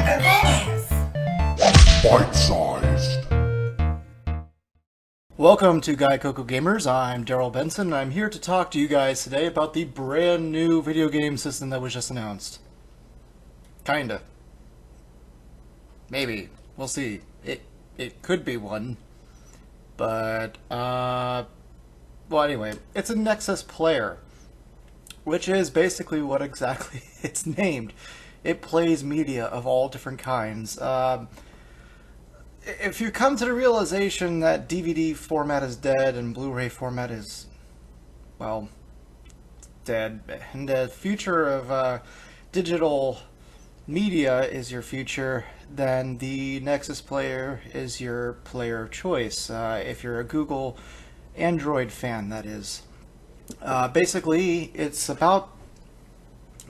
Gaikoku Gamers. Bite-sized. Welcome to Gaikoku Gamers. I'm Darryl Benson, and I'm here to talk to you guys today about the brand new video game system that was just announced. Kinda. Maybe. We'll see. It could be one. But, well, anyway, it's a Nexus Player, which is basically what exactly it's named. It plays media of all different kinds. If you come to the realization that DVD format is dead and Blu-ray format is, well, dead, and the future of digital media is your future, then the Nexus Player is your player of choice. If you're a Google Android fan, that is. Basically, it's about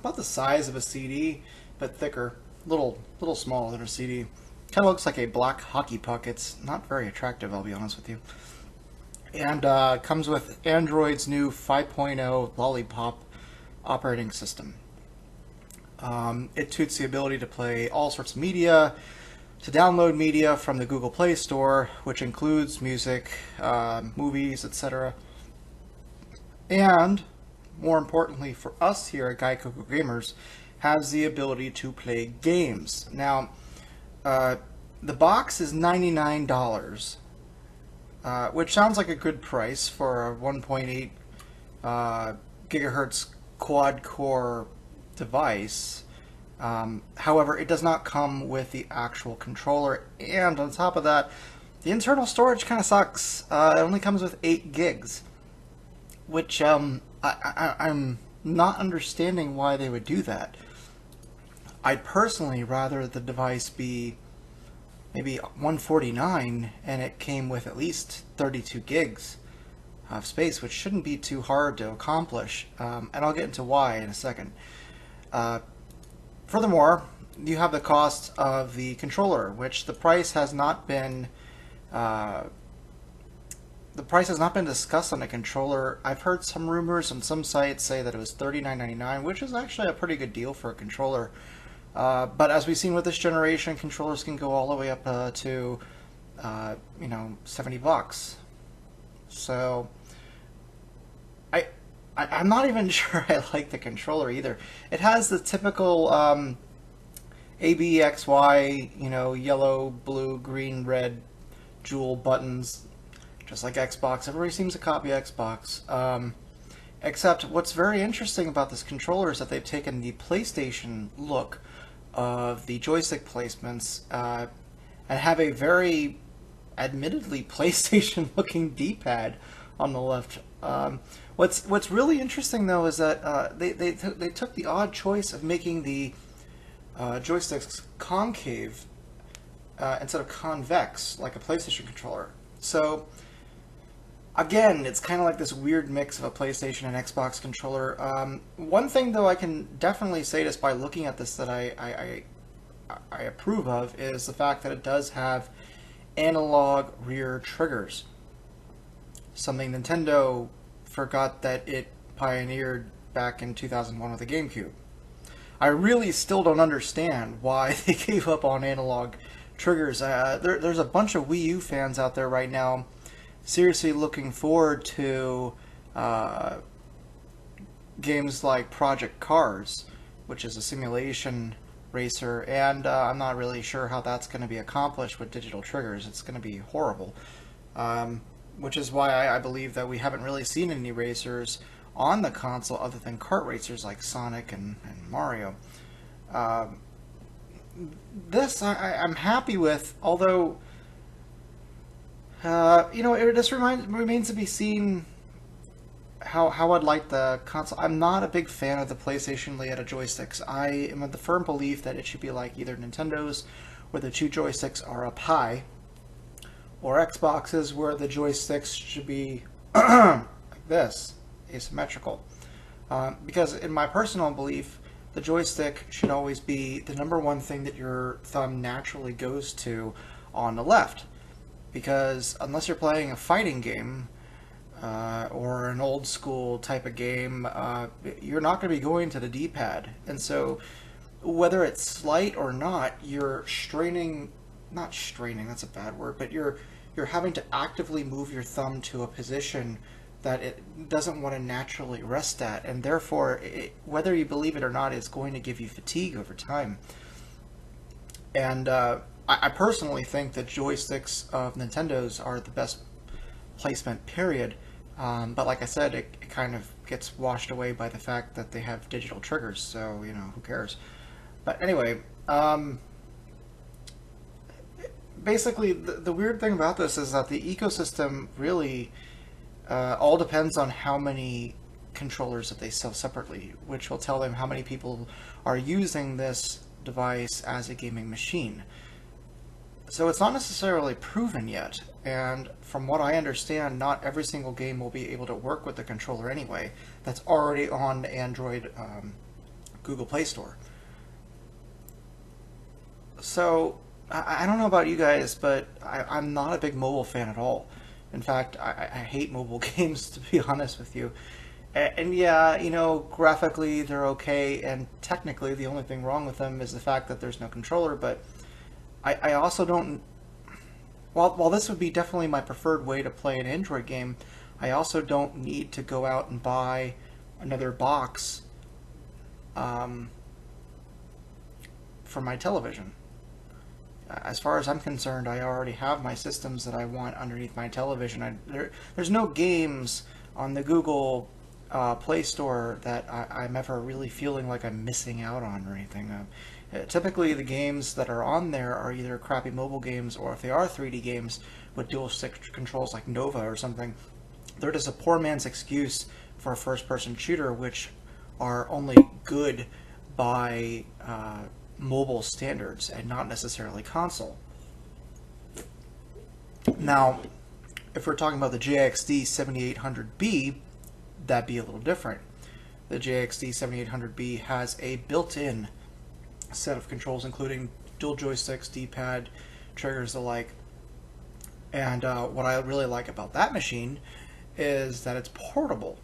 the size of a CD, but thicker, little smaller than a CD. Kind of looks like a black hockey puck. It's not very attractive, I'll be honest with you. And comes with Android's new 5.0 Lollipop operating system. It toots the ability to play all sorts of media, to download media from the Google Play Store, which includes music, movies, etc. And, more importantly for us here at Gaikoku Gamers, has the ability to play games. Now, the box is $99, which sounds like a good price for a 1.8 gigahertz quad-core device. However, it does not come with the actual controller, and on top of that, the internal storage kind of sucks. It only comes with 8 gigs, which I'm not understanding why they would do that. I'd personally rather the device be maybe $149 and it came with at least 32 gigs of space, which shouldn't be too hard to accomplish, and I'll get into why in a second. Furthermore, you have the cost of the controller, which the price has not been discussed on the controller. I've heard some rumors on some sites say that it was $39.99, which is actually a pretty good deal for a controller. But as we've seen with this generation, controllers can go all the way up to $70. So I'm not even sure I like the controller either. It has the typical A, B, X, Y, yellow, blue, green, red, jewel buttons, just like Xbox. Everybody seems to copy Xbox. Except what's very interesting about this controller is that they've taken the PlayStation look of the joystick placements and have a very admittedly PlayStation looking D-pad on the left. What's really interesting though is that they took the odd choice of making the joysticks concave instead of convex like a PlayStation controller. So again, it's kind of like this weird mix of a PlayStation and Xbox controller. One thing, though, I can definitely say just by looking at this that I approve of is the fact that it does have analog rear triggers. Something Nintendo forgot that it pioneered back in 2001 with the GameCube. I really still don't understand why they gave up on analog triggers. There's a bunch of Wii U fans out there right now seriously looking forward to games like Project Cars, which is a simulation racer, and I'm not really sure how that's going to be accomplished with digital triggers. It's going to be horrible, which is why I believe that we haven't really seen any racers on the console other than kart racers like Sonic and Mario. This I'm happy with, although it just remains to be seen how I'd like the console. I'm not a big fan of the PlayStation layout of joysticks. I am of the firm belief that it should be like either Nintendo's, where the 2 joysticks are up high, or Xbox's, where the joysticks should be like this, asymmetrical. Because in my personal belief, the joystick should always be the number one thing that your thumb naturally goes to on the left. Because unless you're playing a fighting game or an old school type of game, you're not going to be going to the D-pad. And so whether it's slight or not, you're not straining, that's a bad word, but you're having to actively move your thumb to a position that it doesn't want to naturally rest at, and therefore, whether you believe it or not, it's going to give you fatigue over time. And I personally think that joysticks of Nintendo's are the best placement, period. But like I said, it kind of gets washed away by the fact that they have digital triggers, so, who cares? But anyway, basically, the weird thing about this is that the ecosystem really all depends on how many controllers that they sell separately, which will tell them how many people are using this device as a gaming machine. So it's not necessarily proven yet, and from what I understand, not every single game will be able to work with the controller anyway. That's already on the Android Google Play Store. So I don't know about you guys, but I'm not a big mobile fan at all. In fact, I hate mobile games, to be honest with you. And yeah, graphically they're okay, and technically the only thing wrong with them is the fact that there's no controller, but I also don't... While this would be definitely my preferred way to play an Android game, I also don't need to go out and buy another box for my television. As far as I'm concerned, I already have my systems that I want underneath my television. There's no games on the Google Play Store that I'm ever really feeling like I'm missing out on or anything. Typically, the games that are on there are either crappy mobile games, or if they are 3D games with dual stick controls like Nova or something, they're just a poor man's excuse for a first-person shooter, which are only good by mobile standards and not necessarily console. Now, if we're talking about the JXD 7800B, that'd be a little different. The JXD 7800B has a built-in set of controls, including dual joysticks, D-pad, triggers, the like. And what I really like about that machine is that it's portable.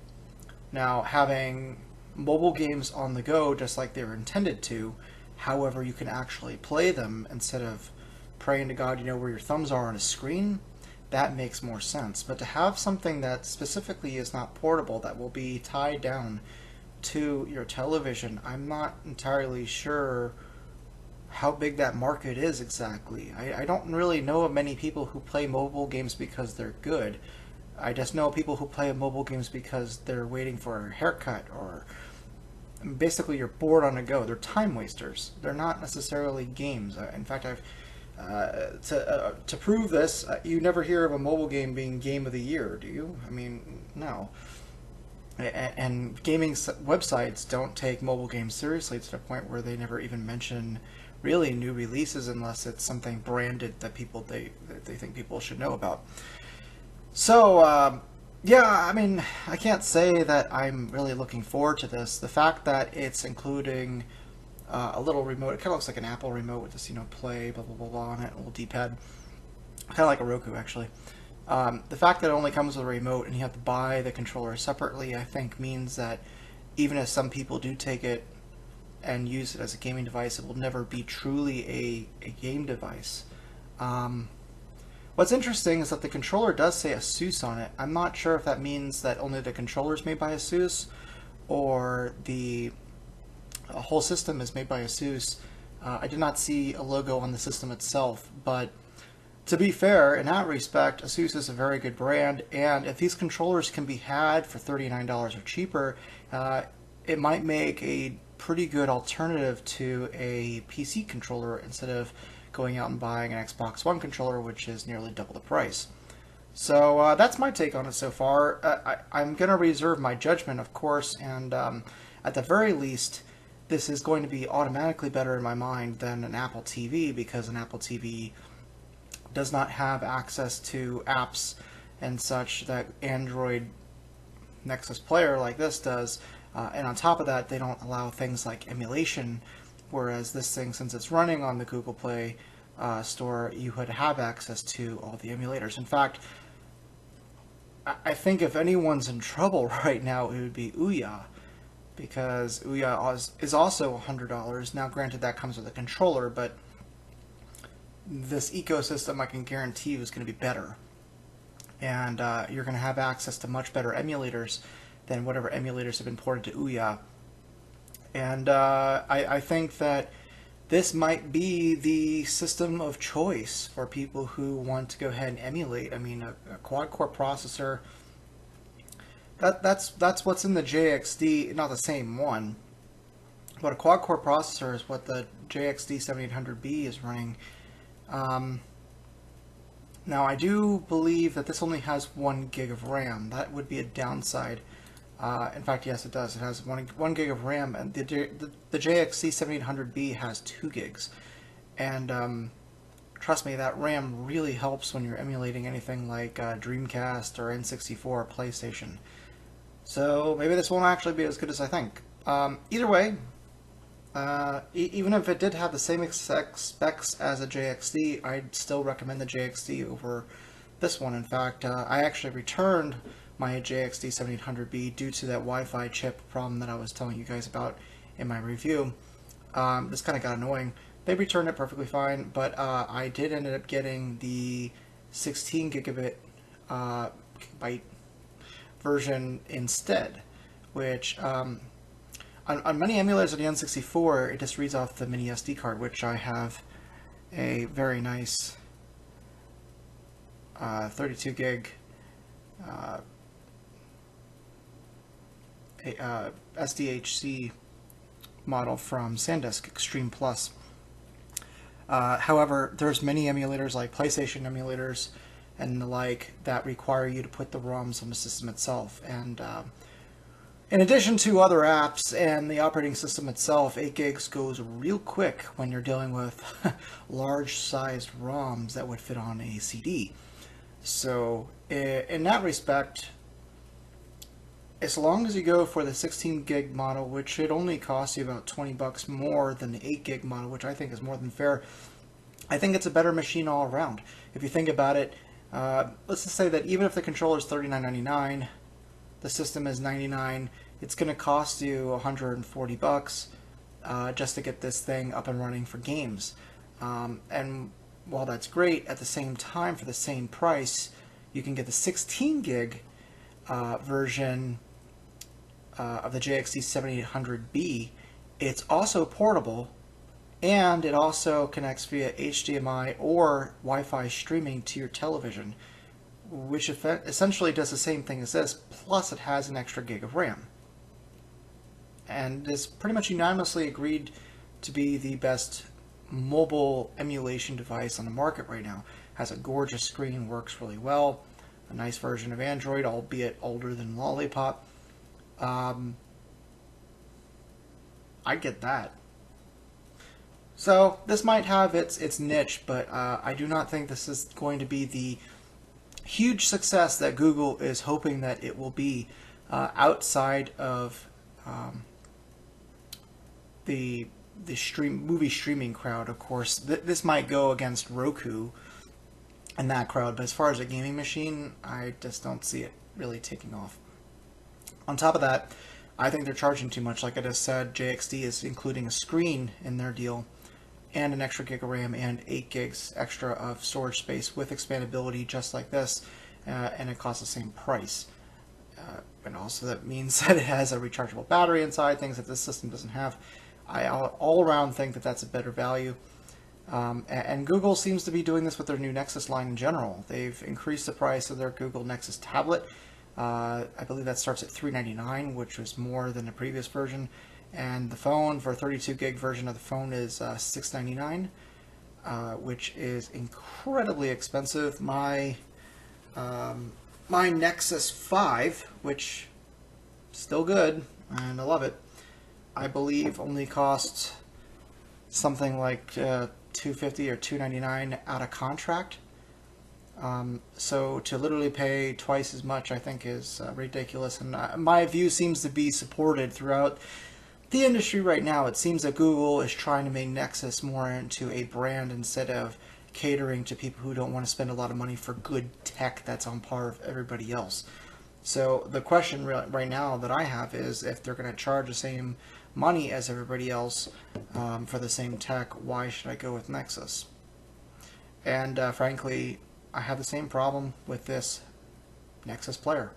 Now, having mobile games on the go just like they were intended to, however you can actually play them instead of praying to God where your thumbs are on a screen, that makes more sense. But to have something that specifically is not portable, that will be tied down to your television, I'm not entirely sure how big that market is exactly. I don't really know of many people who play mobile games because they're good. I just know people who play mobile games because they're waiting for a haircut, or basically you're bored on the go. They're time wasters. They're not necessarily games. In fact, to prove this, you never hear of a mobile game being Game of the Year, do you? I mean, no. And gaming websites don't take mobile games seriously to the point where they never even mention really new releases unless it's something branded that they think people should know about. So yeah, I mean, I can't say that I'm really looking forward to this. The fact that it's including a little remote, it kind of looks like an Apple remote with this, play, blah, blah, blah, blah on it, a little D-pad. Kind of like a Roku, actually. The fact that it only comes with a remote and you have to buy the controller separately, I think means that even if some people do take it and use it as a gaming device, it will never be truly a game device. What's interesting is that the controller does say ASUS on it. I'm not sure if that means that only the controller is made by ASUS, or the whole system is made by ASUS. I did not see a logo on the system itself, but to be fair, in that respect, ASUS is a very good brand, and if these controllers can be had for $39 or cheaper, it might make a pretty good alternative to a PC controller instead of going out and buying an Xbox One controller, which is nearly double the price. So that's my take on it so far. I'm going to reserve my judgment, of course, and at the very least, this is going to be automatically better in my mind than an Apple TV, because an Apple TV does not have access to apps and such that Android Nexus Player like this does. And on top of that, they don't allow things like emulation, whereas this thing, since it's running on the Google Play Store, you would have access to all the emulators. In fact, I think if anyone's in trouble right now, it would be Ouya. because Ouya is also $100. Now, granted, that comes with a controller, but this ecosystem, I can guarantee you, is going to be better. And you're going to have access to much better emulators than whatever emulators have been ported to Ouya. And I think that this might be the system of choice for people who want to go ahead and emulate. I mean, a quad-core processor, that's what's in the JXD, not the same one, but a quad-core processor is what the JXD 7800B is running. Now, I do believe that this only has 1 gig of RAM. That would be a downside. In fact, yes, it does. It has 1 gig of RAM, and the JXC 7800B has 2 gigs. And trust me, that RAM really helps when you're emulating anything like Dreamcast or N64 or PlayStation. So maybe this won't actually be as good as I think. Either way, even if it did have the same exact specs as a JXD, I'd still recommend the JXD over this one. In fact, I actually returned my JXD 7800B due to that Wi-Fi chip problem that I was telling you guys about in my review. This kind of got annoying. They returned it perfectly fine, but I did end up getting the 16 gigabit byte version instead, which on many emulators of the N64, it just reads off the mini SD card, which I have a very nice 32 gig SDHC model from SanDisk Extreme Plus. However, there's many emulators like PlayStation emulators and the like that require you to put the ROMs on the system itself. And in addition to other apps and the operating system itself, 8 gigs goes real quick when you're dealing with large-sized ROMs that would fit on a CD. So in that respect, as long as you go for the 16 gig model, which should only cost you about $20 more than the 8 gig model, which I think is more than fair, I think it's a better machine all around. If you think about it, let's just say that even if the controller is $39.99, the system is $99, it's going to cost you $140 just to get this thing up and running for games. And while that's great, at the same time, for the same price, you can get the 16 gig version of the JXD 7800B. It's also portable, and it also connects via HDMI or Wi-Fi streaming to your television, which essentially does the same thing as this, plus it has an extra gig of RAM. And is pretty much unanimously agreed to be the best mobile emulation device on the market right now. Has a gorgeous screen, works really well, a nice version of Android, albeit older than Lollipop. I get that. So this might have its niche, but I do not think this is going to be the huge success that Google is hoping that it will be outside of the movie streaming crowd. Of course, this might go against Roku and that crowd, but as far as a gaming machine, I just don't see it really taking off. On top of that, I think they're charging too much. Like I just said, JXD is including a screen in their deal, and an extra gig of RAM and 8 gigs extra of storage space with expandability just like this, and it costs the same price. And also that means that it has a rechargeable battery inside, things that this system doesn't have. I all around think that that's a better value. And Google seems to be doing this with their new Nexus line in general. They've increased the price of their Google Nexus tablet. I believe that starts at $399, which was more than the previous version. And the phone, for a 32 gig version of the phone, is $699, which is incredibly expensive. My Nexus 5, which is still good, and I love it, I believe only costs something like $250 or $299 out of contract. So to literally pay twice as much, I think, is ridiculous. And my view seems to be supported throughout the industry right now. It seems that Google is trying to make Nexus more into a brand instead of catering to people who don't want to spend a lot of money for good tech that's on par with everybody else. So the question right now that I have is, if they're going to charge the same money as everybody else for the same tech, why should I go with Nexus? And frankly, I have the same problem with this Nexus Player.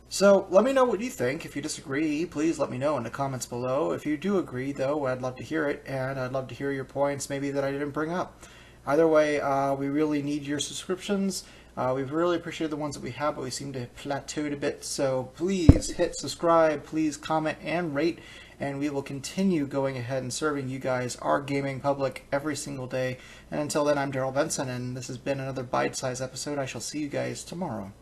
So let me know what you think. If you disagree, please let me know in the comments below. If you do agree, though, I'd love to hear it, and I'd love to hear your points maybe that I didn't bring up. Either way, we really need your subscriptions. We've really appreciated the ones that we have, but we seem to have plateaued a bit. So please hit subscribe, please comment and rate, and we will continue going ahead and serving you guys, our gaming public, every single day. And until then, I'm Darryl Benson, and this has been another Bite-Size episode. I shall see you guys tomorrow.